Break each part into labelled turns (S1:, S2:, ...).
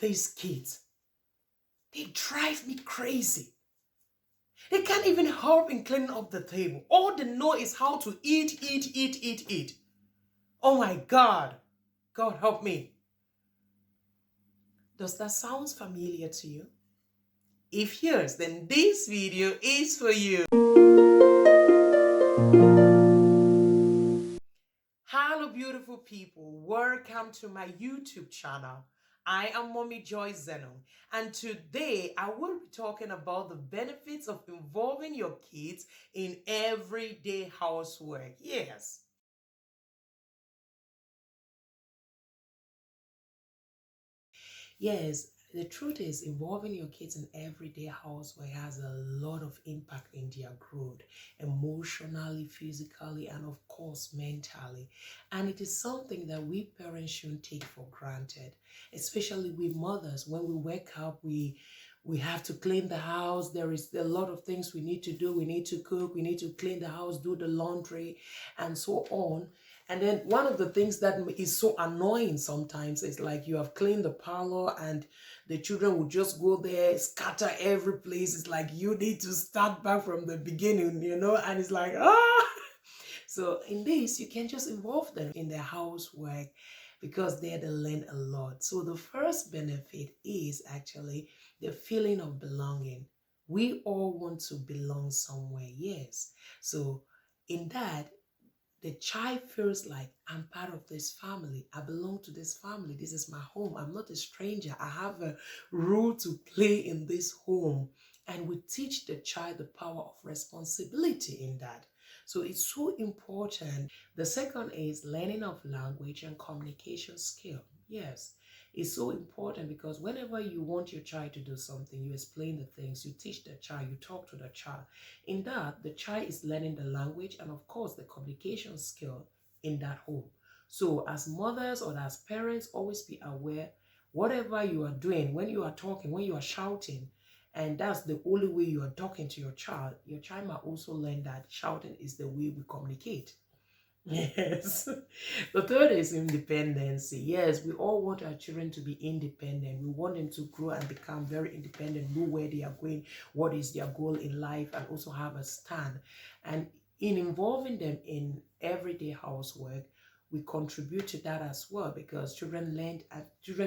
S1: these kids, they drive me crazy. They can't even help in cleaning up the table. All they know is how to eat. Oh my God. God help me. Does that sound familiar to you? If yes, then this video is for you. Hello, beautiful people. Welcome to my YouTube channel. I am Mommy JoyZenu, and today I will be talking about the benefits of involving your kids in everyday housework. Yes. Yes, the truth is, involving your kids in everyday housework has a lot of impact in their growth, emotionally, physically, and of course, mentally. And it is something that we parents shouldn't take for granted, especially we mothers. When we wake up, we have to clean the house. There is a lot of things we need to do. We need to cook, we need to clean the house, do the laundry, and so on. And then one of the things that is so annoying sometimes is like you have cleaned the parlor and the children will just go there, scatter every place. It's like you need to start back from the beginning, and it's like, ah. So in this, you can just involve them in their housework because there they learn a lot. So the first benefit is actually the feeling of belonging. We all want to belong somewhere, yes. So in that, the child feels like I'm part of this family. I belong to this family. This is my home. I'm not a stranger. I have a role to play in this home. And we teach the child the power of responsibility in that. So it's so important. The second is learning of language and communication skill. Yes, it's so important because whenever you want your child to do something, you explain the things, you teach the child, you talk to the child. In that, the child is learning the language and of course the communication skill in that home. So as mothers or as parents, always be aware whatever you are doing, when you are talking, when you are shouting, and that's the only way you are talking to your child might also learn that shouting is the way we communicate. Yes. The third is independency. Yes, we all want our children to be independent. We want them to grow and become very independent, know where they are going, what is their goal in life, and also have a stand. And in involving them in everyday housework, we contribute to that as well because children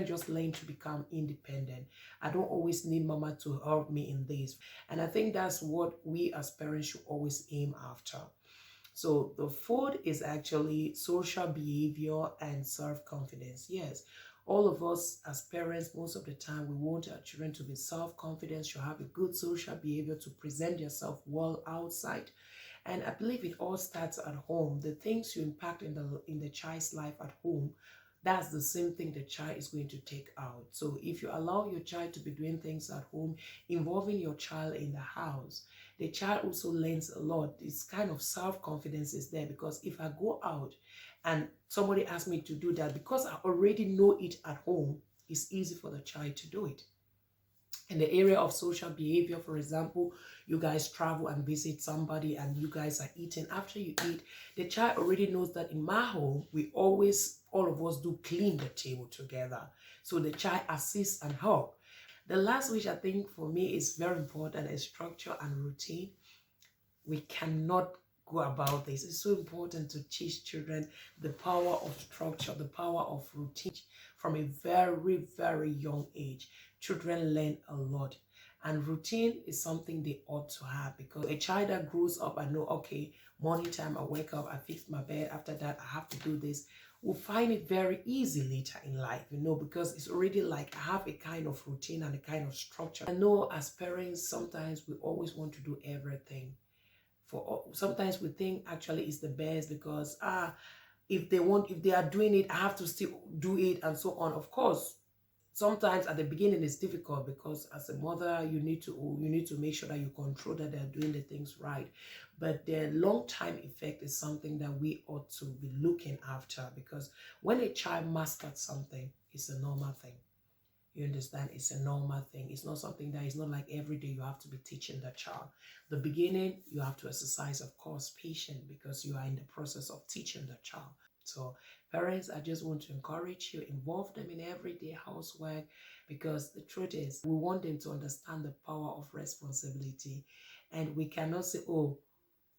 S1: just learn to become independent. I don't always need mama to help me in this. And I think that's what we as parents should always aim after. So the fourth is actually social behavior and self-confidence. Yes, all of us as parents, most of the time, we want our children to be self-confident, to have a good social behavior, to present yourself well outside. And I believe it all starts at home. The things you impact in the child's life at home, that's the same thing the child is going to take out. So if you allow your child to be doing things at home, involving your child in the house, the child also learns a lot. This kind of self-confidence is there because if I go out and somebody asks me to do that, because I already know it at home, it's easy for the child to do it. In the area of social behavior, for example, you guys travel and visit somebody and you guys are eating. After you eat, the child already knows that in my home, all of us do clean the table together. So the child assists and help. The last, which I think for me is very important, is structure and routine. We cannot go about this. It's so important to teach children the power of structure, the power of routine from a very, very young age. Children learn a lot. And routine is something they ought to have because a child that grows up and know, okay, morning time, I wake up, I fix my bed. After that, I have to do this. Will find it very easy later in life, because it's already like I have a kind of routine and a kind of structure. I know as parents, sometimes we always want to do everything. Sometimes we think actually it's the best because if they are doing it, I have to still do it and so on. Of course, sometimes at the beginning it's difficult because as a mother you need to make sure that you control that they're doing the things right. But the long-term effect is something that we ought to be looking after because when a child masters something, it's a normal thing. You understand? It's a normal thing. It's not something that is not like every day you have to be teaching the child. The beginning, you have to exercise, of course, patience because you are in the process of teaching the child. So parents, I just want to encourage you, involve them in everyday housework, because the truth is we want them to understand the power of responsibility. And we cannot say, oh,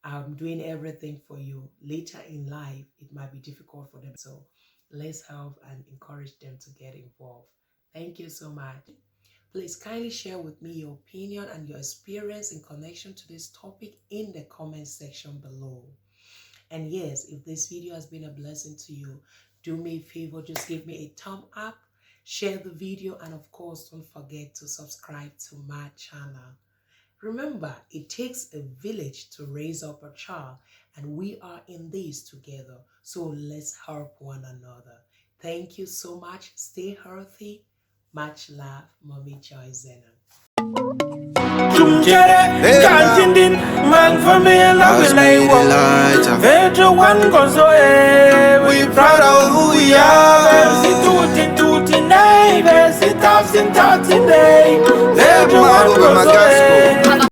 S1: I'm doing everything for you. Later in life, it might be difficult for them. So let's help and encourage them to get involved. Thank you so much. Please kindly share with me your opinion and your experience in connection to this topic in the comment section below. And yes, if this video has been a blessing to you, do me a favor, just give me a thumb up, share the video, and of course, don't forget to subscribe to my channel. Remember, it takes a village to raise up a child, and we are in this together. So let's help one another. Thank you so much. Stay healthy. Much love, Mommy JoyZenu.
S2: We proud of who we are. Everyone goes away.